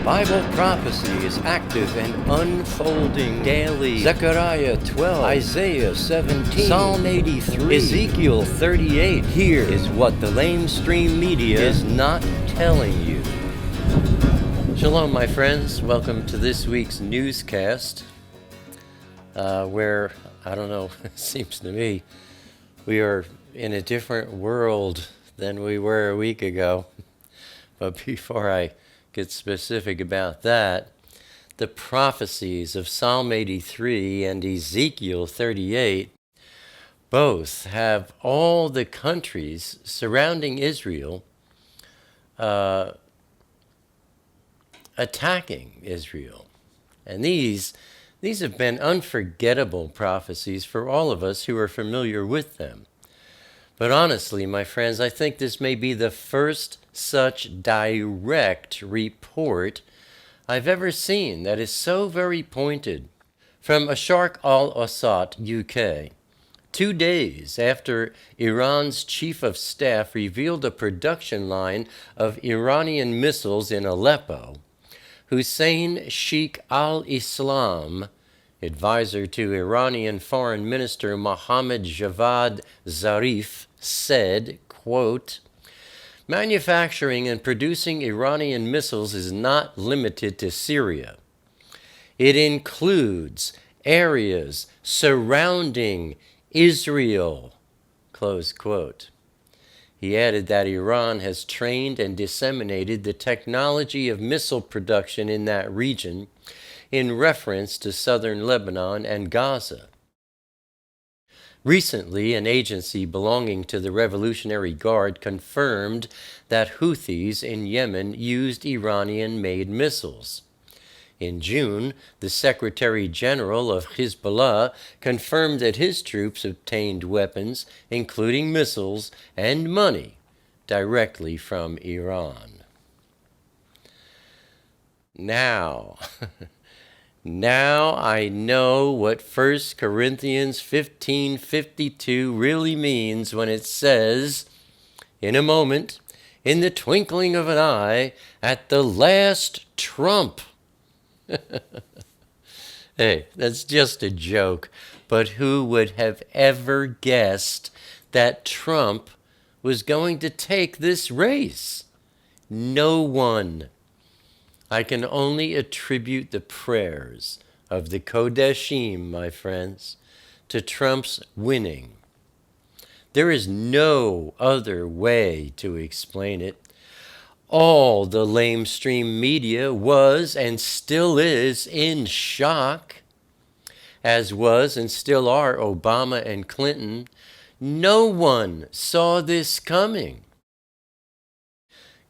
Bible prophecy is active and unfolding daily. Zechariah 12, Isaiah 17, Psalm 83, Ezekiel 38. Here is what the LameStream Media is not telling you. Shalom, my friends. Welcome to this week's newscast, where, I don't know, it seems to me, we are in a different world than we were a week ago. But before I get specific about that, the prophecies of Psalm 83 and Ezekiel 38 both have all the countries surrounding Israel attacking Israel. And these have been unforgettable prophecies for all of us who are familiar with them. But honestly, my friends, I think this may be the first such direct report I've ever seen that is so very pointed. From Asharq al-Awsat, UK, 2 days after Iran's chief of staff revealed a production line of Iranian missiles in Aleppo, Hussein Sheikh al-Islam, advisor to Iranian Foreign Minister Mohammad Javad Zarif, said, quote, "Manufacturing and producing Iranian missiles is not limited to Syria. It includes areas surrounding Israel," close quote. He added that Iran has trained and disseminated the technology of missile production in that region in reference to southern Lebanon and Gaza. Recently, an agency belonging to the Revolutionary Guard confirmed that Houthis in Yemen used Iranian-made missiles. In June, the Secretary General of Hezbollah confirmed that his troops obtained weapons, including missiles and money, directly from Iran. Now I know what 1 Corinthians 15:52 really means when it says, "In a moment, in the twinkling of an eye, at the last trump." Hey, that's just a joke, but who would have ever guessed that Trump was going to take this race? No one. I can only attribute the prayers of the Kodeshim, my friends, to Trump's winning. There is no other way to explain it. All the LameStream Media was and still is in shock, as was and still are Obama and Clinton. No one saw this coming.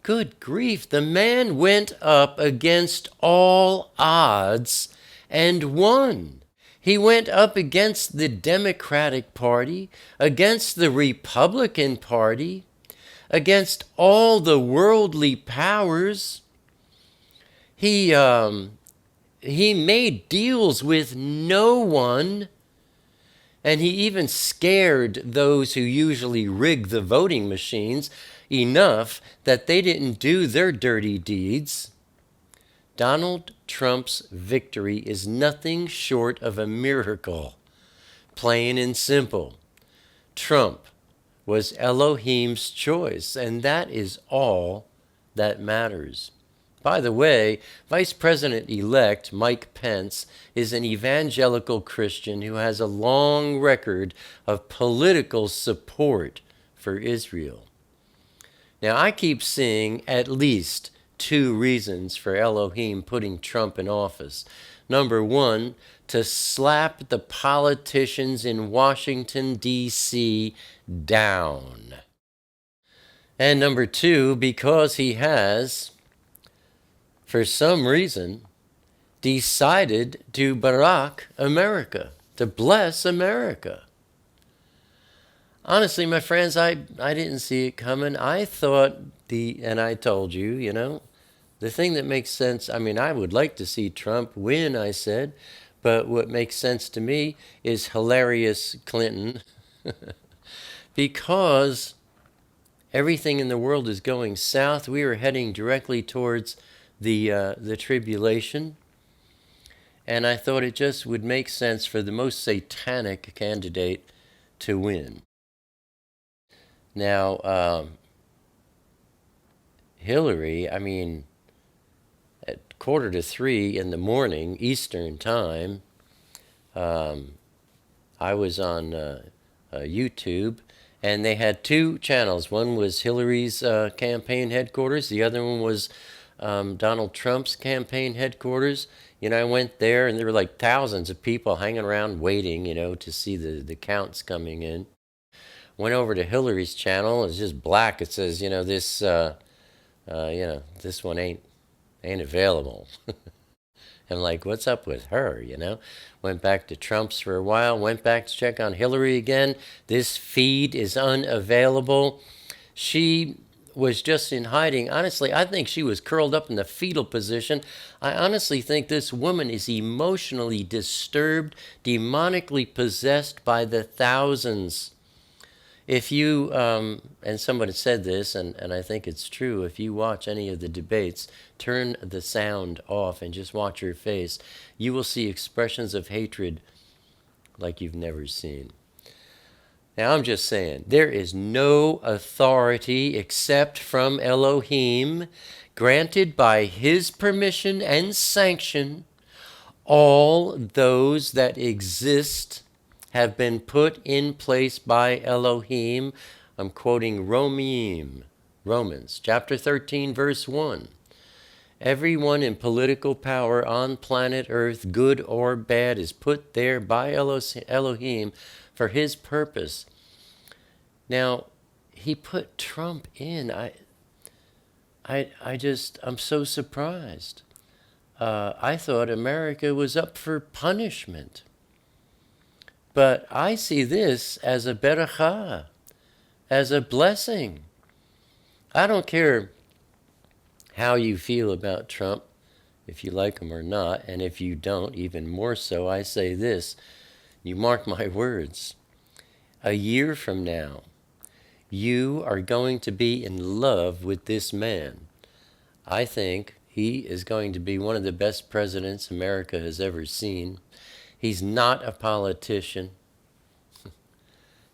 Good grief, the man went up against all odds and won. He went up against the Democratic Party, against the Republican Party, against all the worldly powers. He made deals with no one, and he even scared those who usually rig the voting machines enough that they didn't do their dirty deeds. Donald Trump's victory is nothing short of a miracle, plain and simple. Trump was Elohim's choice, and that is all that matters. By the way, Vice President-elect Mike Pence is an evangelical Christian who has a long record of political support for Israel. Now, I keep seeing at least 2 reasons for Elohim putting Trump in office. Number 1, to slap the politicians in Washington, D.C. down. And number 2, because he has, for some reason, decided to barak America, to bless America. Honestly, my friends, I didn't see it coming. I thought and I told you, the thing that makes sense, I would like to see Trump win, I said, but what makes sense to me is hilarious Clinton, because everything in the world is going south. We are heading directly towards the tribulation. And I thought it just would make sense for the most satanic candidate to win. Now, Hillary, I mean, at 2:45 in the morning, Eastern time, I was on YouTube, and they had two channels. One was Hillary's campaign headquarters. The other one was Donald Trump's campaign headquarters. I went there, and there were like thousands of people hanging around waiting, to see the counts coming in. Went over to Hillary's channel. It's just black. It says, this, this one ain't available. I'm like, what's up with her, Went back to Trump's for a while. Went back to check on Hillary again. This feed is unavailable. She was just in hiding. Honestly, I think she was curled up in the fetal position. I honestly think this woman is emotionally disturbed, demonically possessed by the thousands. If you, and someone said this, and I think it's true, if you watch any of the debates, turn the sound off and just watch her face, you will see expressions of hatred like you've never seen. Now, I'm just saying, there is no authority except from Elohim, granted by his permission and sanction. All those that exist have been put in place by Elohim. I'm quoting Romans chapter 13, verse 1. Everyone in political power on planet Earth, good or bad, is put there by Elohim for his purpose. Now, he put Trump in. I'm so surprised. I thought America was up for punishment. But I see this as a berakah, as a blessing. I don't care how you feel about Trump, if you like him or not, and if you don't, even more so, I say this. You mark my words. A year from now, you are going to be in love with this man. I think he is going to be one of the best presidents America has ever seen. He's not a politician.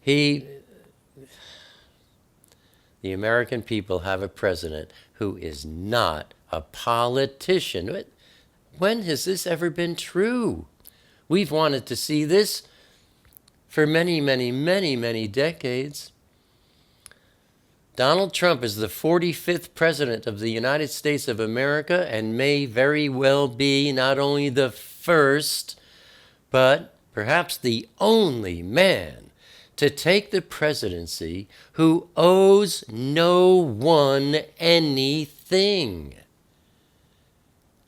The American people have a president who is not a politician. When has this ever been true? We've wanted to see this for many, many, many, many decades. Donald Trump is the 45th president of the United States of America and may very well be not only the first, but perhaps the only man to take the presidency who owes no one anything.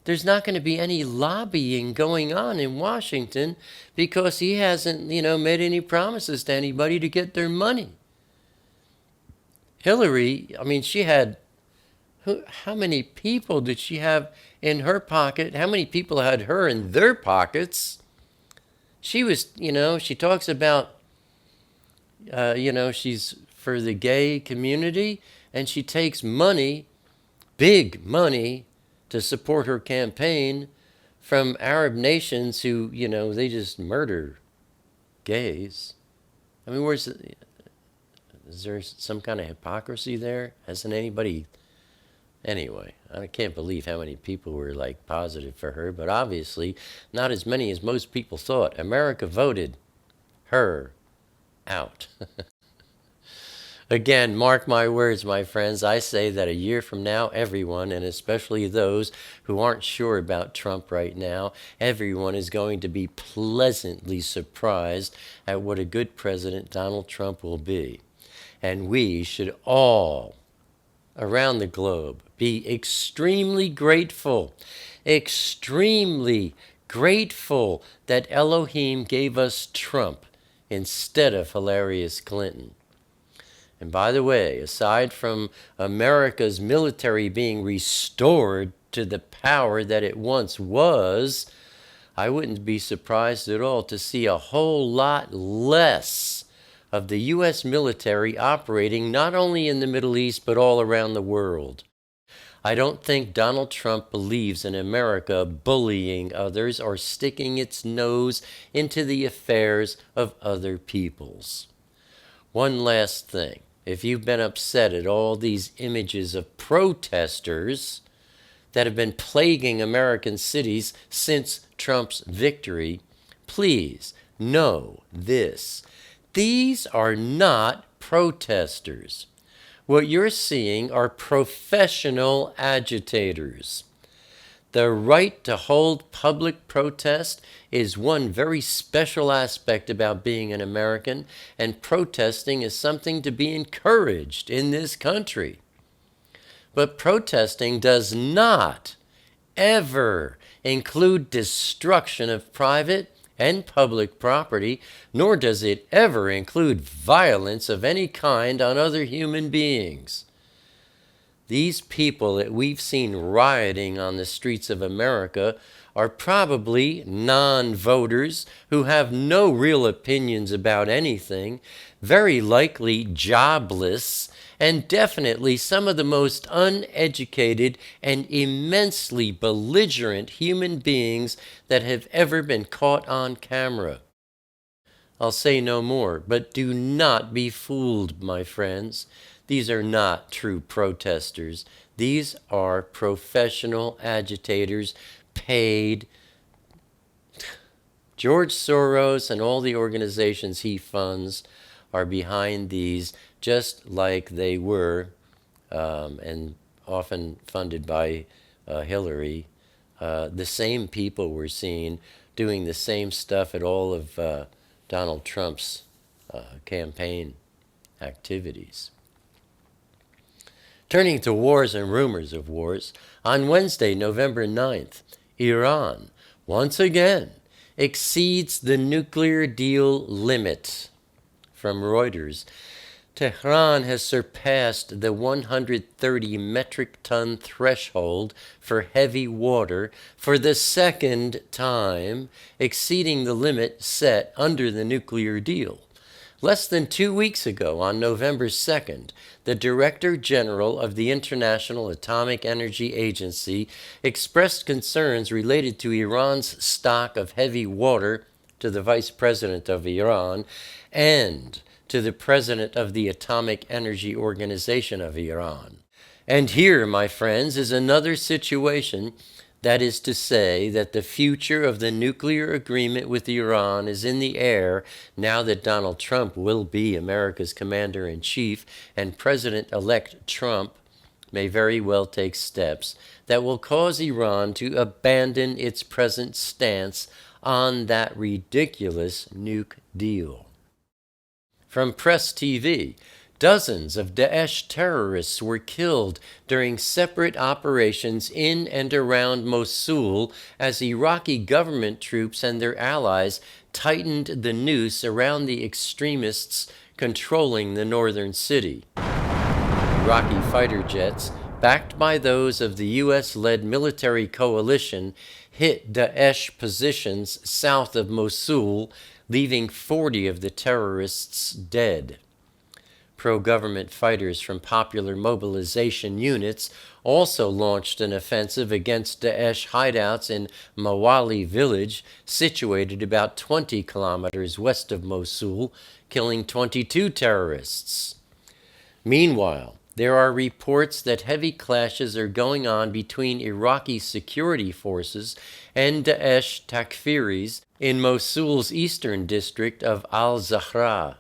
There's not going to be any lobbying going on in Washington because he hasn't, made any promises to anybody to get their money. Hillary, she had, how many people did she have in her pocket? How many people had her in their pockets? She was, she talks about, she's for the gay community, and she takes money, big money, to support her campaign from Arab nations who, they just murder gays. Is there some kind of hypocrisy there? Hasn't anybody... Anyway, I can't believe how many people were positive for her, but obviously not as many as most people thought. America voted her out. Again, mark my words, my friends. I say that a year from now, everyone, and especially those who aren't sure about Trump right now, everyone is going to be pleasantly surprised at what a good president Donald Trump will be. And we should all, around the globe, be extremely grateful that Elohim gave us Trump instead of hilarious Clinton. And by the way, aside from America's military being restored to the power that it once was, I wouldn't be surprised at all to see a whole lot less of the U.S. military operating not only in the Middle East but all around the world. I don't think Donald Trump believes in America bullying others or sticking its nose into the affairs of other peoples. One last thing. If you've been upset at all these images of protesters that have been plaguing American cities since Trump's victory, please know this. These are not protesters. What you're seeing are professional agitators. The right to hold public protest is one very special aspect about being an American, and protesting is something to be encouraged in this country. But protesting does not ever include destruction of private and public property, nor does it ever include violence of any kind on other human beings. These people that we've seen rioting on the streets of America are probably non-voters who have no real opinions about anything, very likely jobless, and definitely some of the most uneducated and immensely belligerent human beings that have ever been caught on camera. I'll say no more, but do not be fooled, my friends. These are not true protesters. These are professional agitators paid. George Soros and all the organizations he funds are behind these, just like they were, and often funded by Hillary. The same people we're seeing doing the same stuff at all of Donald Trump's campaign activities. Turning to wars and rumors of wars, on Wednesday, November 9th, Iran, once again, exceeds the nuclear deal limit. From Reuters, Tehran has surpassed the 130 metric ton threshold for heavy water for the second time, exceeding the limit set under the nuclear deal. Less than 2 weeks ago, on November 2nd, the Director General of the International Atomic Energy Agency expressed concerns related to Iran's stock of heavy water to the Vice President of Iran and to the President of the Atomic Energy Organization of Iran. And here, my friends, is another situation. That is to say that the future of the nuclear agreement with Iran is in the air now that Donald Trump will be America's commander-in-chief, and President-elect Trump may very well take steps that will cause Iran to abandon its present stance on that ridiculous nuke deal. From Press TV, dozens of Daesh terrorists were killed during separate operations in and around Mosul as Iraqi government troops and their allies tightened the noose around the extremists controlling the northern city. Iraqi fighter jets, backed by those of the U.S.-led military coalition, hit Daesh positions south of Mosul, leaving 40 of the terrorists dead. Pro-government fighters from popular mobilization units also launched an offensive against Daesh hideouts in Mawali village, situated about 20 kilometers west of Mosul, killing 22 terrorists. Meanwhile, there are reports that heavy clashes are going on between Iraqi security forces and Daesh Takfiris in Mosul's eastern district of al-Zahra.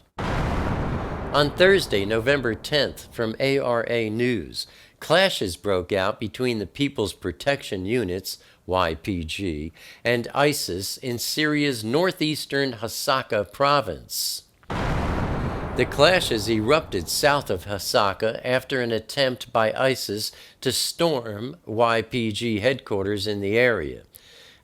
On Thursday, November 10th, from ARA News, clashes broke out between the People's Protection Units, YPG, and ISIS in Syria's northeastern Hasaka province. The clashes erupted south of Hasaka after an attempt by ISIS to storm YPG headquarters in the area.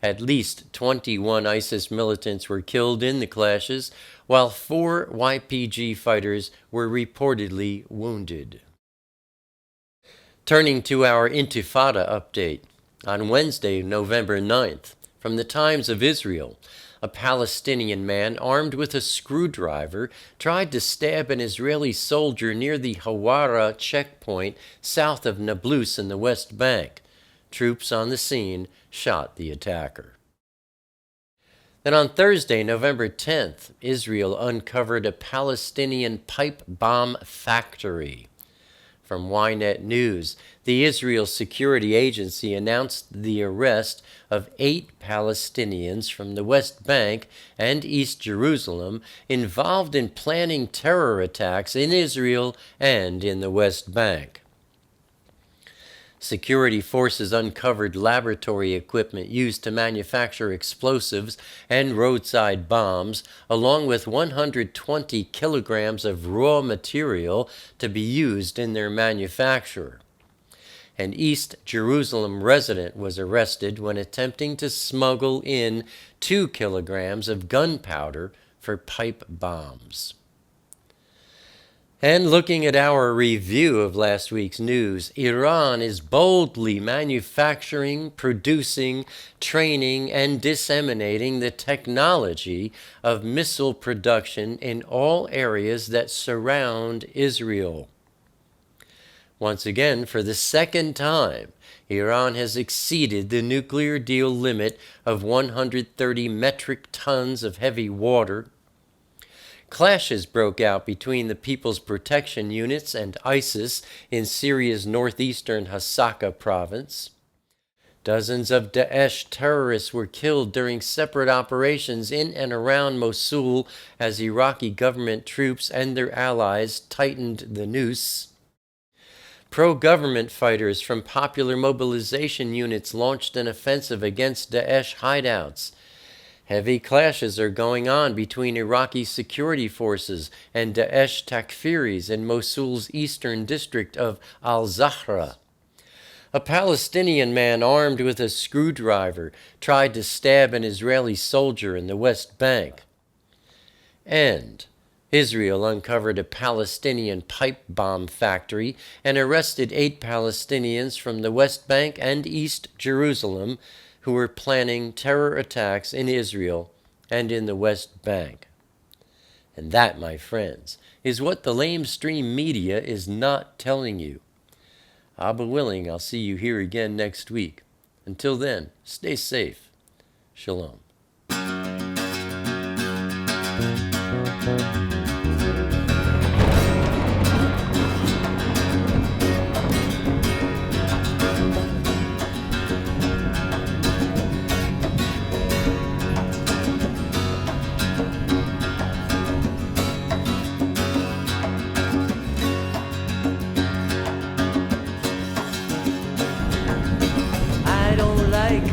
At least 21 ISIS militants were killed in the clashes, while 4 YPG fighters were reportedly wounded. Turning to our Intifada update, on Wednesday, November 9th, from the Times of Israel, a Palestinian man armed with a screwdriver tried to stab an Israeli soldier near the Hawara checkpoint south of Nablus in the West Bank. Troops on the scene shot the attacker. Then on Thursday, November 10th, Israel uncovered a Palestinian pipe bomb factory. From Ynet News, the Israel Security Agency announced the arrest of 8 Palestinians from the West Bank and East Jerusalem involved in planning terror attacks in Israel and in the West Bank. Security forces uncovered laboratory equipment used to manufacture explosives and roadside bombs, along with 120 kilograms of raw material to be used in their manufacture. An East Jerusalem resident was arrested when attempting to smuggle in 2 kilograms of gunpowder for pipe bombs. And looking at our review of last week's news, Iran is boldly manufacturing, producing, training, and disseminating the technology of missile production in all areas that surround Israel. Once again, for the second time, Iran has exceeded the nuclear deal limit of 130 metric tons of heavy water. Clashes broke out between the People's Protection Units and ISIS in Syria's northeastern Hasaka province. Dozens of Daesh terrorists were killed during separate operations in and around Mosul as Iraqi government troops and their allies tightened the noose. Pro-government fighters from popular mobilization units launched an offensive against Daesh hideouts. Heavy clashes are going on between Iraqi security forces and Daesh Takfiris in Mosul's eastern district of al-Zahra. A Palestinian man armed with a screwdriver tried to stab an Israeli soldier in the West Bank. And Israel uncovered a Palestinian pipe bomb factory and arrested 8 Palestinians from the West Bank and East Jerusalem who were planning terror attacks in Israel and in the West Bank. And that, my friends, is what the LameStream Media is not telling you. Abba willing, I'll see you here again next week. Until then, stay safe. Shalom.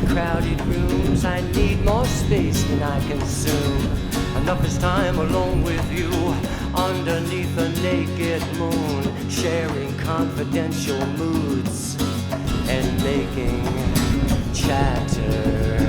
Crowded rooms, I need more space than I consume. Enough is time alone with you, underneath a naked moon, sharing confidential moods and making chatter.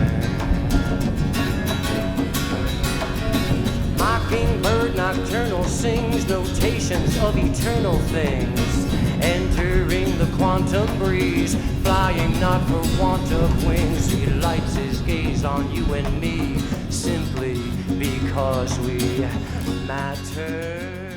Mockingbird nocturnal sings notations of eternal things, entering the quantum breeze, flying not for want of wings. He lights his gaze on you and me, simply because we matter.